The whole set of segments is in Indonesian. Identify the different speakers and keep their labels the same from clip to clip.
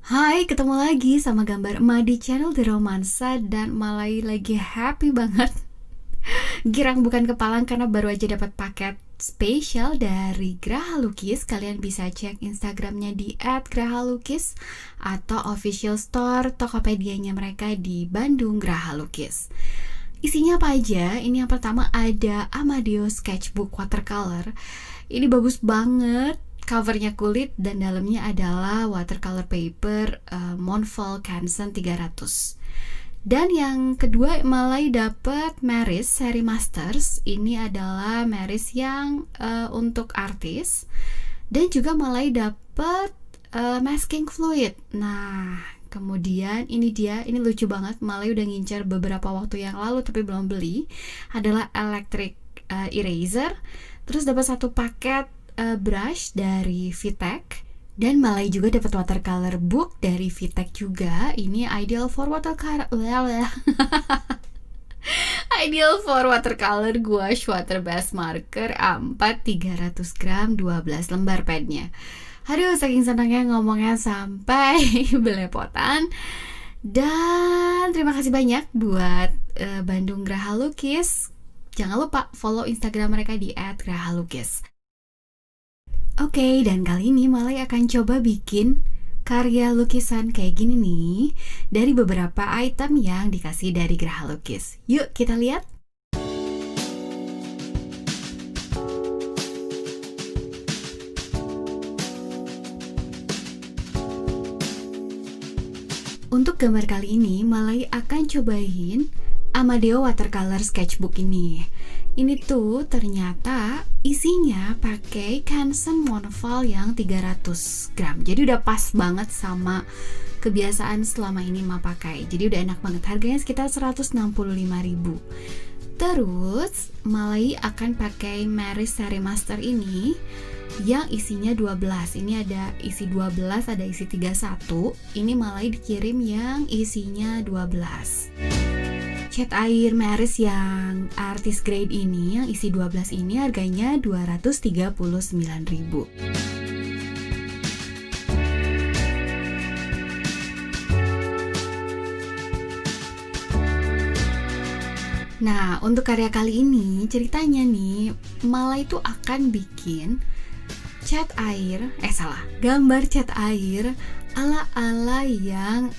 Speaker 1: Hai, ketemu lagi sama gambar emak di channel The Romansa dan Malai lagi happy banget. Girang bukan kepalang karena baru aja dapat paket spesial dari Graha Lukis. Kalian bisa cek Instagramnya di @grahalukis atau official store Tokopedia-nya mereka di Bandung Graha Lukis. Isinya apa aja? Ini yang pertama ada Amadeo Sketchbook Watercolor. Ini bagus banget. Covernya kulit dan dalamnya adalah watercolor paper Montfort Canson 300. Dan yang kedua Malai dapat Maris seri Masters. Ini adalah Maris yang untuk artis. Dan juga Malai dapat masking fluid. Nah, kemudian ini lucu banget. Malai udah ngincar beberapa waktu yang lalu tapi belum beli. Adalah electric eraser. Terus dapat satu paket brush dari Vitek, dan Malai juga dapat watercolor book dari Vitek juga. Ini ideal for watercolor ideal for watercolor gouache water base marker A4 300 gram 12 lembar padnya. Aduh, saking senangnya ngomongnya sampai belepotan. Dan terima kasih banyak buat Bandung Graha Lukis. Jangan lupa follow Instagram mereka di @grahalukis. Oke, dan kali ini Malai akan coba bikin karya lukisan kayak gini nih dari beberapa item yang dikasih dari Graha Lukis. Yuk kita lihat. Untuk gambar kali ini Malai akan cobain Amadeo Watercolor Sketchbook ini. Ini tuh ternyata isinya pakai Canson Montfort yang 300 gram. Jadi udah pas banget sama kebiasaan selama ini Ma pakai. Jadi udah enak banget. Harganya sekitar 165.000. Terus Malai akan pakai Maris seri Master ini yang isinya 12. Ini ada isi 12, ada isi 31. Ini Malai dikirim yang isinya 12. Cat air Maris yang artist grade ini yang isi 12 ini harganya 239.000. Nah, untuk karya kali ini ceritanya nih, Malai itu akan bikin gambar cat air ala-ala yang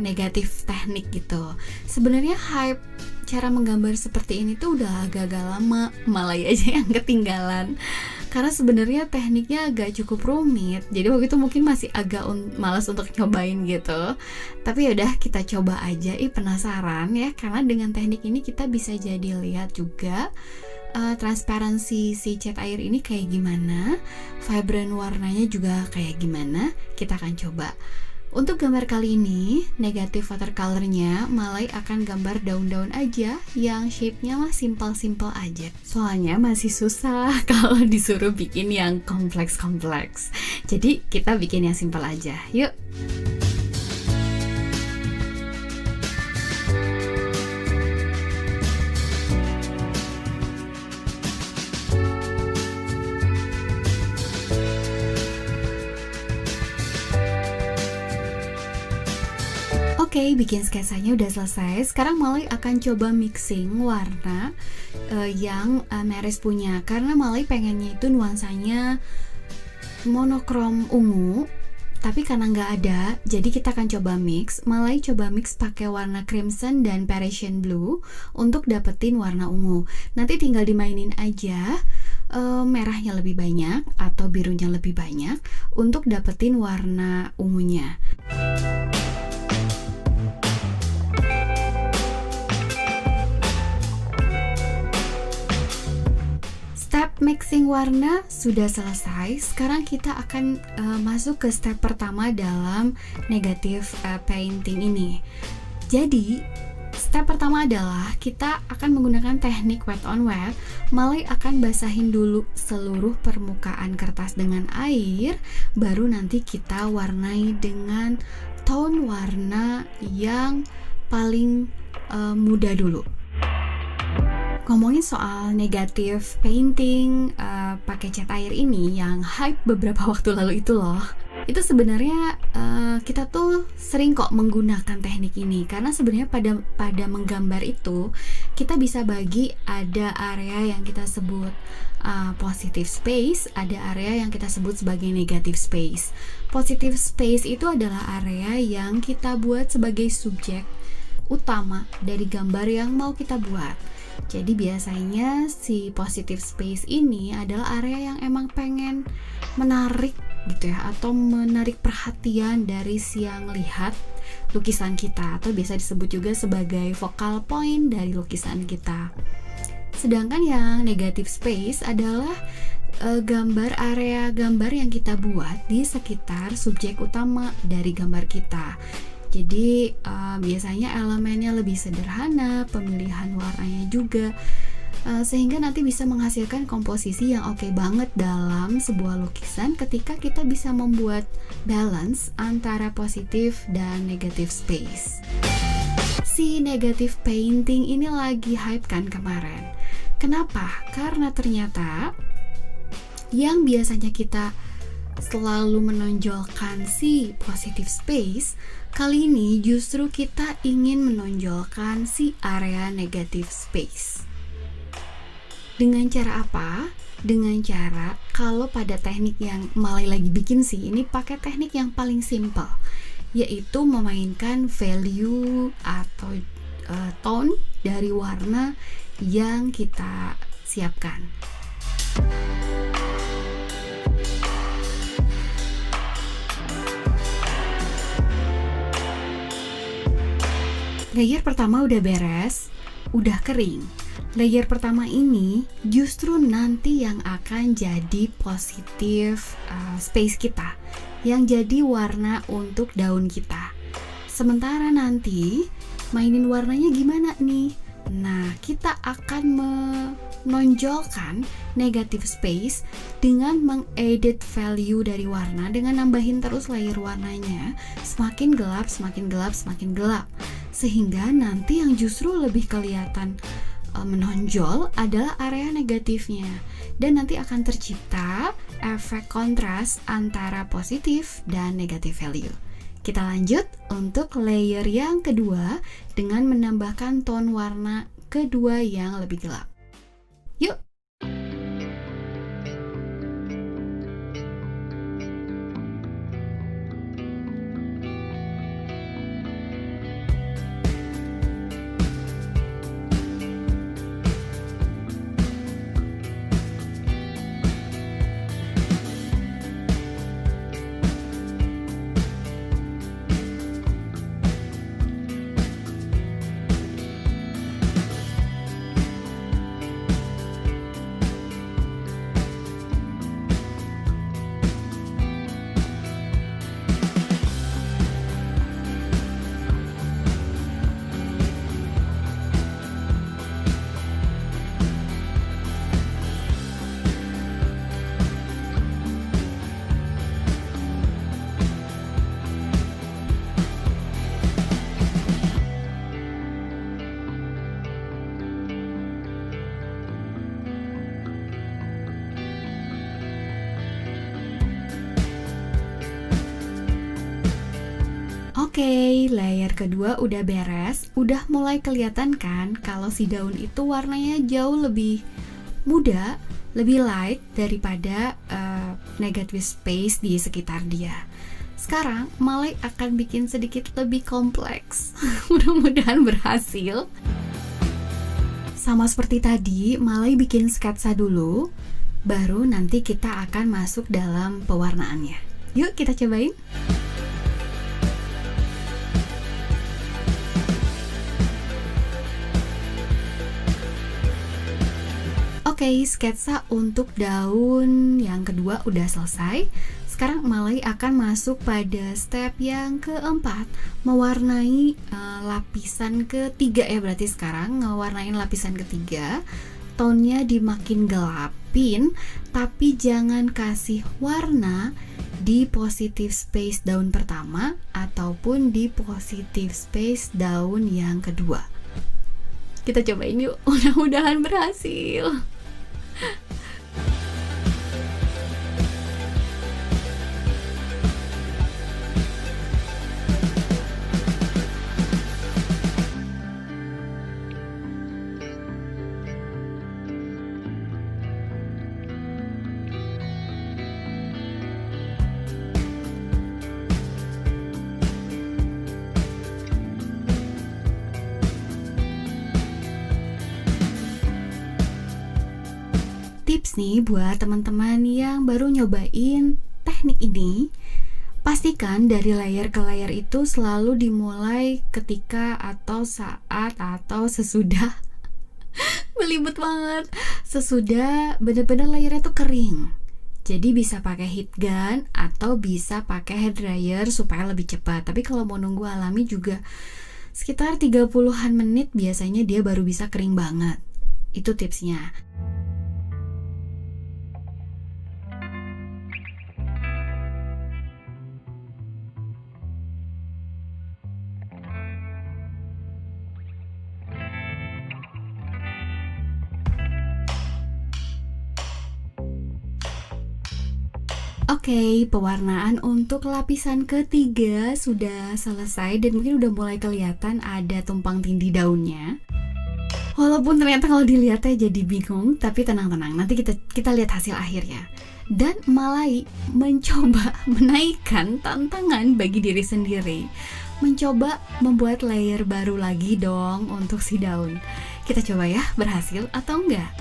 Speaker 1: negatif teknik gitu. Sebenarnya hype cara menggambar seperti ini tuh udah agak-agak lama, Malai aja yang ketinggalan. Karena sebenarnya tekniknya agak cukup rumit. Jadi waktu itu mungkin masih agak malas untuk nyobain gitu. Tapi yaudah kita coba aja, penasaran ya. Karena dengan teknik ini kita bisa jadi lihat juga transparansi si cat air ini kayak gimana, vibrant warnanya juga kayak gimana. Kita akan coba. Untuk gambar kali ini, negatif watercolornya Malai akan gambar daun-daun aja yang shape-nya mah simple-simple aja. Soalnya masih susah kalau disuruh bikin yang kompleks-kompleks. Jadi kita bikin yang simple aja. Yuk. Oke, bikin sketsanya udah selesai. Sekarang Malai akan coba mixing warna yang Maris punya. Karena Malai pengennya itu nuansanya monokrom ungu, tapi karena nggak ada, jadi kita akan coba mix. Malai coba mix pakai warna crimson dan Parisian blue untuk dapetin warna ungu. Nanti tinggal dimainin aja merahnya lebih banyak atau birunya lebih banyak untuk dapetin warna ungunya. Step mixing warna sudah selesai. Sekarang kita akan masuk ke step pertama dalam negative painting ini. Jadi, step pertama adalah kita akan menggunakan teknik wet on wet. Malai akan basahin dulu seluruh permukaan kertas dengan air, baru nanti kita warnai dengan tone warna yang paling muda dulu. Ngomongin soal negatif painting pakai cat air ini yang hype beberapa waktu lalu itu loh. Itu sebenarnya kita tuh sering kok menggunakan teknik ini, karena sebenarnya pada menggambar itu kita bisa bagi, ada area yang kita sebut positive space, ada area yang kita sebut sebagai negative space. Positive space itu adalah area yang kita buat sebagai subjek utama dari gambar yang mau kita buat. Jadi biasanya si positive space ini adalah area yang emang pengen menarik gitu ya, atau menarik perhatian dari si yang lihat lukisan kita, atau biasa disebut juga sebagai focal point dari lukisan kita. Sedangkan yang negative space adalah area gambar yang kita buat di sekitar subjek utama dari gambar kita. Jadi biasanya elemennya lebih sederhana, pemilihan warnanya juga, sehingga nanti bisa menghasilkan komposisi yang oke banget dalam sebuah lukisan ketika kita bisa membuat balance antara positif dan negative space. Si negative painting ini lagi hype kan kemarin. Kenapa? Karena ternyata yang biasanya kita selalu menonjolkan si positive space, kali ini justru kita ingin menonjolkan si area negative space. Dengan cara apa? Dengan cara, kalau pada teknik yang Malay lagi bikin sih, ini pakai teknik yang paling simple, yaitu memainkan value atau tone dari warna yang kita siapkan. Layer pertama udah beres, udah kering. Layer pertama ini justru nanti yang akan jadi positif space kita, yang jadi warna untuk daun kita. Sementara nanti mainin warnanya gimana nih? Nah, kita akan menonjolkan negative space dengan mengedit value dari warna, dengan nambahin terus layer warnanya, semakin gelap, semakin gelap, semakin gelap, sehingga nanti yang justru lebih kelihatan menonjol adalah area negatifnya, dan nanti akan tercipta efek kontras antara positif dan negatif value. Kita lanjut untuk layer yang kedua dengan menambahkan tone warna kedua yang lebih gelap. Yuk! Oke, layer kedua udah beres, udah mulai kelihatan kan kalau si daun itu warnanya jauh lebih muda, lebih light daripada negative space di sekitar dia. Sekarang Malay akan bikin sedikit lebih kompleks. Mudah-mudahan berhasil. Sama seperti tadi, Malay bikin sketsa dulu, baru nanti kita akan masuk dalam pewarnaannya. Yuk kita cobain. Oke, sketsa untuk daun yang kedua udah selesai. Sekarang Malay akan masuk pada step yang keempat, mewarnai lapisan ketiga ya, berarti sekarang ngewarnain lapisan ketiga. Tone-nya dimakin gelapin, tapi jangan kasih warna di positive space daun pertama ataupun di positive space daun yang kedua. Kita cobain yuk, mudah-mudahan berhasil. tips nih buat teman-teman yang baru nyobain teknik ini. Pastikan dari layer ke layer itu selalu dimulai ketika atau saat atau sesudah belibet banget, sesudah bener-bener layernya tuh kering. Jadi bisa pakai heat gun atau bisa pakai hair dryer supaya lebih cepat. Tapi kalau mau nunggu alami juga sekitar 30-an menit biasanya dia baru bisa kering banget. Itu tipsnya. Oke, pewarnaan untuk lapisan ketiga sudah selesai dan mungkin udah mulai kelihatan ada tumpang tindih daunnya. Walaupun ternyata kalau dilihatnya jadi bingung, tapi tenang-tenang, nanti kita lihat hasil akhirnya. Dan Malai mencoba menaikkan tantangan bagi diri sendiri, mencoba membuat layer baru lagi dong untuk si daun. Kita coba ya, berhasil atau enggak?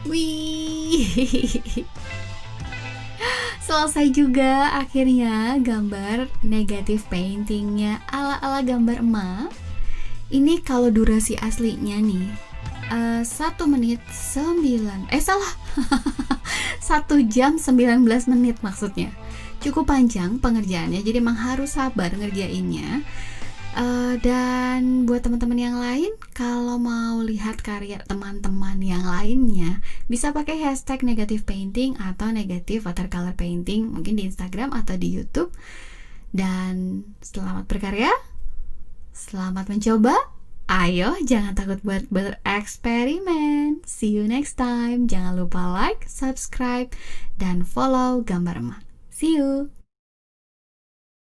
Speaker 1: Wih, selesai juga akhirnya gambar negatif paintingnya ala-ala gambar emak. Ini kalau durasi aslinya nih 1 menit 9 salah 1 jam 19 menit maksudnya. Cukup panjang pengerjaannya, jadi emang harus sabar ngerjainnya. Dan buat teman-teman yang lain, kalau mau lihat karya teman-teman yang lainnya, bisa pakai hashtag negative painting atau negative watercolor painting, mungkin di Instagram atau di YouTube. Dan selamat berkarya, selamat mencoba. Ayo, jangan takut buat bereksperimen. See you next time. Jangan lupa like, subscribe, dan follow Gambar Emak. See you.